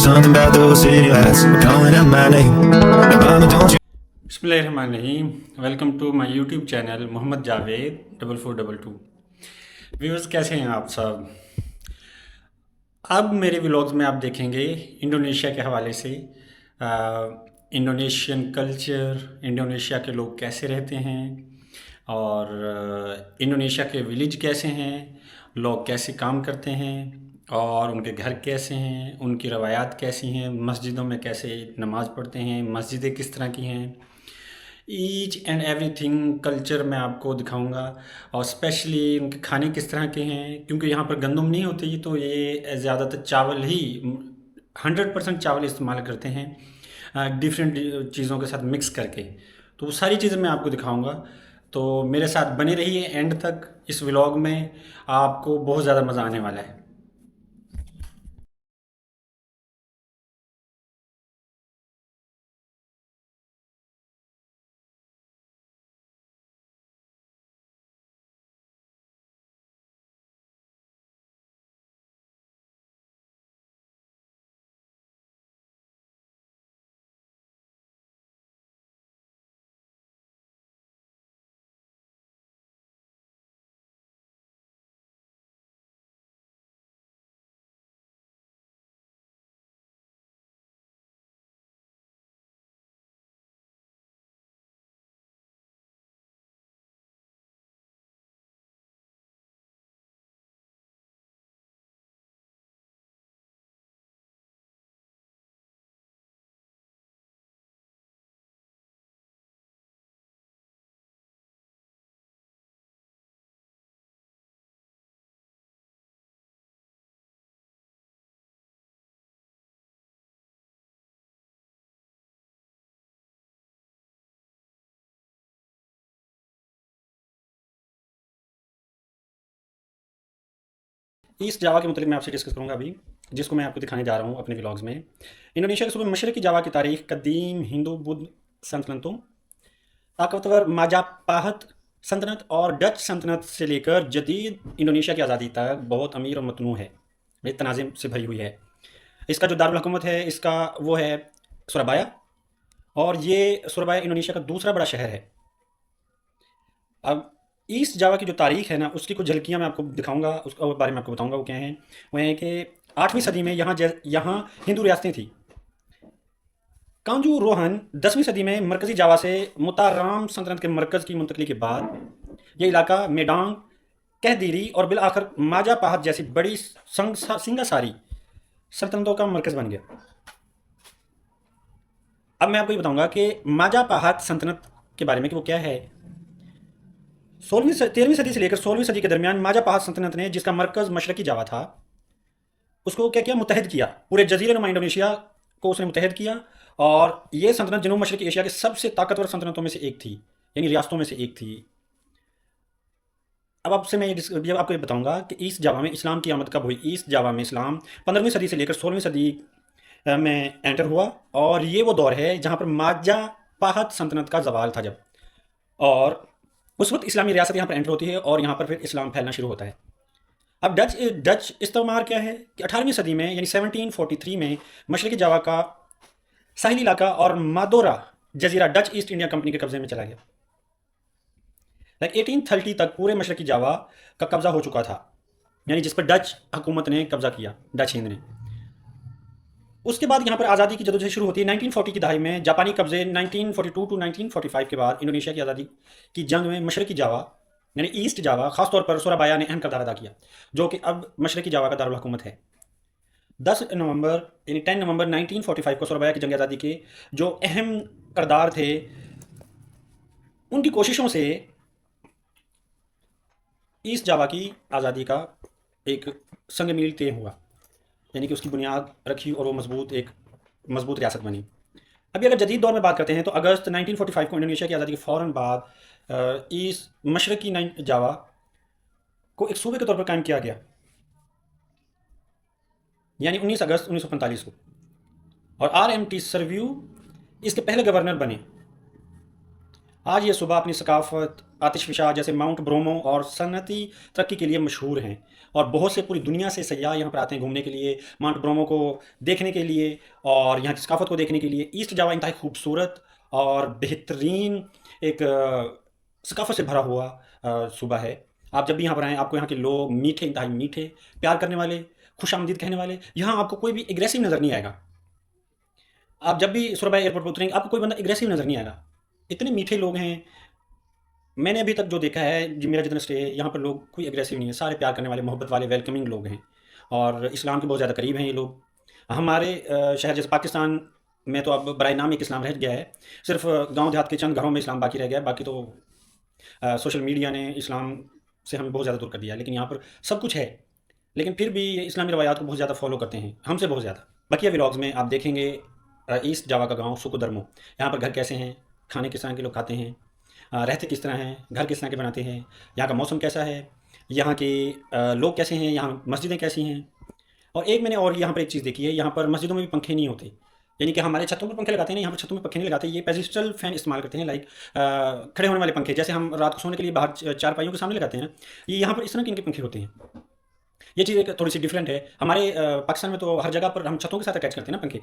something about those city lights calling out my name. Now, mama, don't you? बिस्मिल्लाहिर्रहमानिर्रहीम। Welcome to my YouTube channel Mohammad Javed 4422। Viewers, कैसे हैं आप सब? अब मेरे व्लॉग्स में आप देखेंगे इंडोनेशिया के हवाले से इंडोनेशियन कल्चर, इंडोनेशिया के लोग कैसे रहते हैं और इंडोनेशिया के विलेज कैसे हैं, लोग कैसे काम करते हैं और उनके घर कैसे हैं, उनकी रवायात कैसी हैं, मस्जिदों में कैसे नमाज़ पढ़ते हैं, मस्जिदें किस तरह की हैं, ईच एंड एवरीथिंग कल्चर मैं आपको दिखाऊंगा। और स्पेशली उनके खाने किस तरह के हैं, क्योंकि यहाँ पर गंदम नहीं होती तो ये ज़्यादातर चावल ही 100% चावल इस्तेमाल करते हैं डिफरेंट चीज़ों के साथ मिक्स करके। तो वो सारी चीज़ें मैं आपको दिखाऊंगा, तो मेरे साथ बने रहिए एंड तक। इस व्लॉग में आपको बहुत ज़्यादा मज़ा आने वाला है। ईस्ट जावा के मतलब मैं आपसे डिस्कस करूंगा अभी, जिसको मैं आपको दिखाने जा रहा हूँ अपने व्लॉग्स में। इंडोनेशिया के सूबे मशरक़ी जावा की तारीख कदीम हिंदू बुद्ध सल्तनतों, ताकतवर माजापाहत सल्तनत और डच सल्तनत से लेकर जदीद इंडोनेशिया की आज़ादी तक बहुत अमीर और मतनू है, ये तनाज़े से भरी हुई है। इसका जो दारुल हुकूमत है इसका वो है सुरबाया, और ये सुरबाया इंडोनेशिया का दूसरा बड़ा शहर है। अब ईस्ट जावा की जो तारीख है ना, उसकी कुछ झलकियाँ मैं आपको दिखाऊंगा, उसके बारे में आपको बताऊंगा वो क्या हैं। वो हैं कि 8वीं सदी में यहाँ हिंदू रियासतें थी। कांजू रोहन 10वीं सदी में मरकज़ी जावा से मुताराम सल्तनत के मरकज़ की मुंतकली के बाद ये इलाका मेडांग, कहदीरी और बिल आखिर माजा पाहत जैसी बड़ी सिंगासारी सल्तनतों का मरकज़ बन गया। अब मैं आपको ये बताऊंगा कि माजा पाहत सल्तनत के बारे में कि वो क्या है। 13वीं सदी से लेकर 16वीं सदी के दरमियान माजा पाहत सल्तनत ने, जिसका मरकज़ मशरक़ी जावा था, उसको क्या किया, मुतहद किया। पूरे जजीरे नुमा इंडोनेशिया को उसने मुतहद किया, और ये सल्तनत जनूब मशरक़ी एशिया के सबसे ताकतवर सल्तनतों में से एक थी, यानी रियासतों में से एक थी। अब आपसे मैं ये आपको ये बताऊंगा कि ईस्ट जावा में इस्लाम की आमद कब हुई। ईस्ट जावा में इस्लाम 15वीं सदी से लेकर 16वीं सदी में एंटर हुआ, और ये वो दौर है जहाँ पर माजा पाहत सल्तनत का जवाल था जब, और उस वक्त इस्लामी रियासत यहाँ पर एंटर होती है और यहाँ पर फिर इस्लाम फैलना शुरू होता है। अब डच इस्तेमार क्या है कि 18वीं सदी में यानी 1743 में मशरक़ी जावा का साहिली इलाका और मादोरा जजीरा डच ईस्ट इंडिया कंपनी के कब्जे में चला गया। लाइक 1830 तक पूरे मशरक़ी जावा का कब्जा हो चुका था, यानी जिस पर डच हुकूमत ने कब्जा किया, डच हिंद ने। उसके बाद यहाँ पर आज़ादी की जदोजहद शुरू होती है 1940 की दहाई में। जापानी कब्जे 1942 टू 1945 के बाद इंडोनेशिया की आज़ादी की जंग में मशरक़ी जावा यानी ईस्ट जावा, खासतौर पर सुराबाया ने अहम किरदार अदा किया, जो कि अब मशरक़ी जावा का दारुल हुकूमत है। 10 नवंबर यानी 10 नवंबर 1945 को सुराबाया की जंग आज़ादी के जो अहम किरदार थे, उनकी कोशिशों से ईस्ट जावा की आज़ादी का एक संग मील तय हुआ, यानी कि उसकी बुनियाद रखी और वो मजबूत रियासत बनी। अभी अगर जदीद दौर में बात करते हैं तो अगस्त 1945 को इंडोनेशिया की आज़ादी के फ़ौरन बाद ईस्ट मशरक़ी जावा को एक सूबे के तौर पर कायम किया गया, यानी 19 अगस्त 1945 को, और RMT सरव्यू इसके पहले गवर्नर बने। आज ये सूबा अपनी सकाफत, आतिशफशा जैसे माउंट ब्रोमो और सनअती तरक्की के लिए मशहूर हैं। और बहुत से पूरी दुनिया से सयाह यहाँ पर आते हैं घूमने के लिए, माउंट ब्रोमो को देखने के लिए और यहाँ की सकाफत को देखने के लिए। ईस्ट जावा इंतहाई खूबसूरत और बेहतरीन एक सकाफत से भरा हुआ सूबा है। आप जब भी यहाँ पर आएँ, आपको यहाँ के लोग मीठे, इंतहाई मीठे, प्यार करने वाले, खुशामदीद कहने वाले, यहाँ आपको कोई भी एग्रेसिव नज़र नहीं आएगा। आप जब भी सुरबा एयरपोर्ट पर उतरेंगे, आपको कोई बंदा एग्रेसिव नज़र नहीं आएगा। इतने मीठे लोग हैं। मैंने अभी तक जो देखा है, जो मेरा जितना स्टे है, यहाँ पर लोग कोई एग्रेसिव नहीं है, सारे प्यार करने वाले, मोहब्बत वाले, वेलकमिंग लोग हैं। और इस्लाम के बहुत ज़्यादा करीब हैं ये लोग। हमारे शहर जैसे पाकिस्तान में तो अब बराए नाम एक इस्लाम रह गया है। सिर्फ गांव देहात के चंद घरों में इस्लाम बाकी रह गया है। बाकी तो सोशल मीडिया ने इस्लाम से हमें बहुत ज़्यादा दूर कर दिया है। लेकिन यहाँ पर सब कुछ है, लेकिन फिर भी ये इस्लामी रवायात को बहुत ज़्यादा फॉलो करते हैं, हमसे बहुत ज़्यादा। बकिया व्लॉग्स में आप देखेंगे ईस्ट जावा का गांव सुकुदरमो। यहाँ पर घर कैसे हैं, खाने किस तरह के लोग खाते हैं, रहते किस तरह हैं, घर किस तरह के बनाते हैं, यहाँ का मौसम कैसा है, यहाँ के लोग कैसे हैं, यहाँ मस्जिदें कैसी हैं। और एक मैंने और यहाँ पर एक चीज़ देखी है, यहाँ पर मस्जिदों में भी पंखे नहीं होते। यानी कि हमारे छतों पर पंखे लगाते हैं ना, यहाँ पर छतों में पंखे नहीं लगाते। ये पेजिस्टल फैन इस्तेमाल करते हैं, लाइक खड़े होने वाले पंखे, जैसे हम रात को सोने के लिए बाहर चारपाइयों के सामने लगाते हैं। ये यहाँ पर इस तरह के इनके पंखे होते हैं। ये चीज़ एक थोड़ी सी डिफरेंट है। हमारे पाकिस्तान में तो हर जगह पर हम छतों के साथ अटैच करते हैं ना पंखे,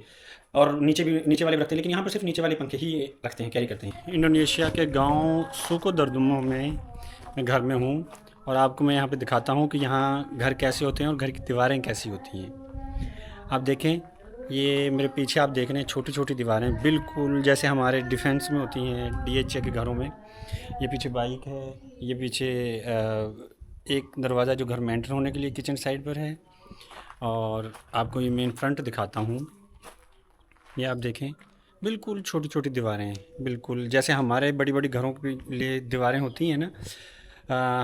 और नीचे भी नीचे वाले भी रखते हैं, लेकिन यहाँ पर सिर्फ नीचे वाले पंखे ही रखते हैं, कैरी करते हैं। इंडोनेशिया के गांव सुको दरदुमो में मैं घर में हूँ, और आपको मैं यहाँ पे दिखाता हूँ कि यहाँ घर कैसे होते हैं और घर की दीवारें कैसी होती हैं। आप देखें, ये मेरे पीछे आप देख रहे हैं छोटी छोटी दीवारें, बिल्कुल जैसे हमारे डिफेंस में होती हैं, डीएचए के घरों में। ये पीछे बाइक है, ये पीछे एक दरवाज़ा जो घर में एंटर होने के लिए किचन साइड पर है। और आपको ये मेन फ्रंट दिखाता हूँ। ये आप देखें, बिल्कुल छोटी छोटी दीवारें हैं, बिल्कुल जैसे हमारे बड़ी बड़ी घरों के लिए दीवारें होती हैं ना।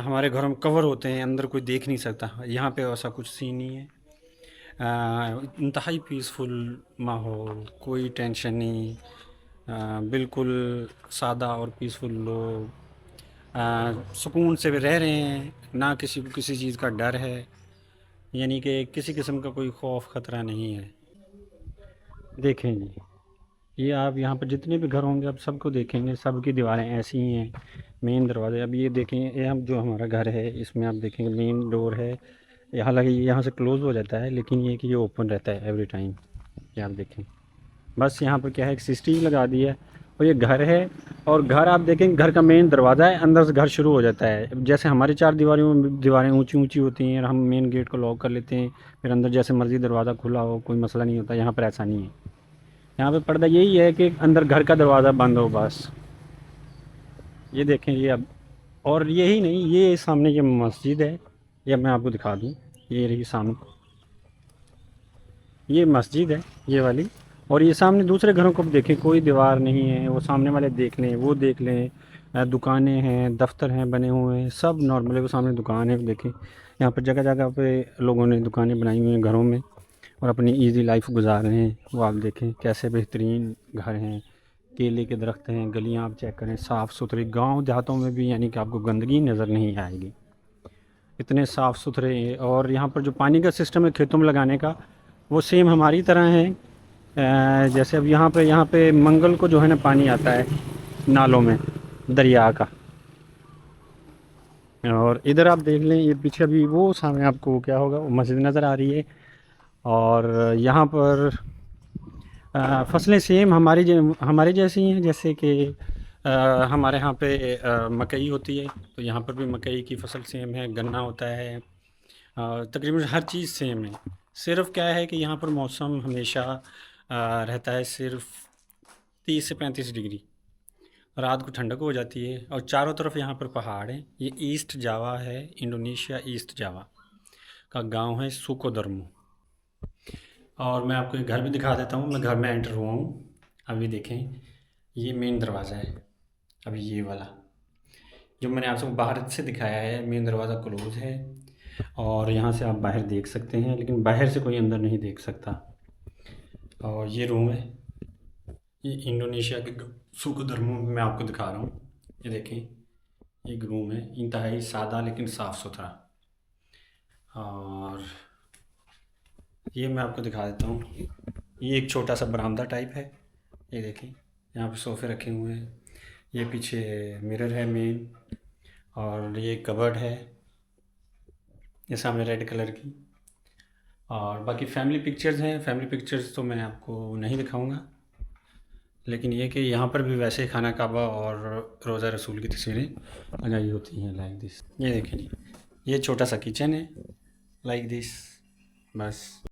हमारे घरों में कवर होते हैं, अंदर कोई देख नहीं सकता। यहाँ पे ऐसा कुछ सीन नहीं है। इंतहाई पीसफुल माहौल, कोई टेंशन नहीं, बिल्कुल सादा और पीसफुल लोग सुकून से रह रहे हैं, ना किसी को किसी चीज़ का डर है, यानी कि किसी किस्म का कोई खौफ ख़तरा नहीं है। देखें जी, ये आप यहाँ पर जितने भी घर होंगे आप सबको देखेंगे, सबकी दीवारें ऐसी ही हैं। मेन दरवाज़े, अब ये देखें, ये हम जो हमारा घर है इसमें आप देखेंगे मेन डोर है। ये हालांकि यहाँ से क्लोज़ हो जाता है, लेकिन ये कि ये ओपन रहता है एवरी टाइम। ये आप देखें, बस यहाँ पर क्या है, एक सिस्टम लगा दी है। और ये घर है, और घर आप देखेंगे, घर का मेन दरवाज़ा है, अंदर से घर शुरू हो जाता है। जैसे हमारी चार दीवारों में दीवारें ऊंची ऊंची होती हैं और हम मेन गेट को लॉक कर लेते हैं, फिर अंदर जैसे मर्ज़ी दरवाज़ा खुला हो, कोई मसला नहीं होता। यहाँ पर ऐसा नहीं है। यहाँ पे पर्दा यही है कि अंदर घर का दरवाज़ा बंद हो बस। ये देखें, ये अब, और यही नहीं, ये सामने ये मस्जिद है, ये मैं आपको दिखा दूँ। ये रही सामने, ये मस्जिद है ये वाली। और ये सामने दूसरे घरों को भी देखें, कोई दीवार नहीं है, वो सामने वाले देख लें, वो देख लें। दुकानें हैं, दफ्तर हैं बने हुए हैं, सब नॉर्मल है। वो सामने दुकान है, देखें यहाँ पर जगह जगह पे लोगों ने दुकानें बनाई हुई हैं घरों में, और अपनी इजी लाइफ गुजार रहे हैं। वो आप देखें कैसे बेहतरीन घर हैं, केले के दरख्त हैं, गलियां आप चेक करें, साफ़ सुथरी। गांव देहातों में भी यानी कि आपको गंदगी नज़र नहीं आएगी, इतने साफ़ सुथरे। और यहाँ पर जो पानी का सिस्टम है खेतों में लगाने का, वो सेम हमारी तरह है। जैसे अब यहाँ पे मंगल को जो है ना पानी आता है नालों में, दरिया का। और इधर आप देख लें, ये पीछे अभी वो सामने आपको क्या होगा, वो मस्जिद नज़र आ रही है। और यहाँ पर फसलें सेम हमारे जैसी हैं, जैसे कि हमारे यहाँ पे मकई होती है, तो यहाँ पर भी मकई की फसल सेम है, गन्ना होता है, तकरीबन हर चीज़ सेम है। सिर्फ क्या है कि यहाँ पर मौसम हमेशा रहता है सिर्फ 30 से 35 डिग्री, रात को ठंडक हो जाती है, और चारों तरफ यहाँ पर पहाड़ हैं। ये ईस्ट जावा है, इंडोनेशिया ईस्ट जावा का गांव है सुकोदरमो। और मैं आपको एक घर भी दिखा देता हूँ, मैं घर में एंटर हुआ हूँ। अभी देखें, ये मेन दरवाज़ा है। अभी ये वाला जो मैंने आपको बाहर से दिखाया है, मेन दरवाज़ा क्लोज है, और यहाँ से आप बाहर देख सकते हैं, लेकिन बाहर से कोई अंदर नहीं देख सकता। और ये रूम है, ये इंडोनेशिया के सुकोदरमो में मैं आपको दिखा रहा हूँ। ये देखें, एक रूम है, इंतहाई सादा लेकिन साफ़ सुथरा। और ये मैं आपको दिखा देता हूँ, ये एक छोटा सा बरामदा टाइप है। ये देखें, यहाँ पे सोफ़े रखे हुए हैं, ये पीछे मिरर है मेन। और ये कबर्ड है, ये सामने रेड कलर की। और बाकी फैमिली पिक्चर्स हैं। फैमिली पिक्चर्स तो मैं आपको नहीं दिखाऊंगा, लेकिन ये कि यहाँ पर भी वैसे खाना काबा और रोज़ा रसूल की तस्वीरें लगाई होती हैं लाइक दिस। ये देखें जी, ये छोटा सा किचन है लाइक दिस, बस।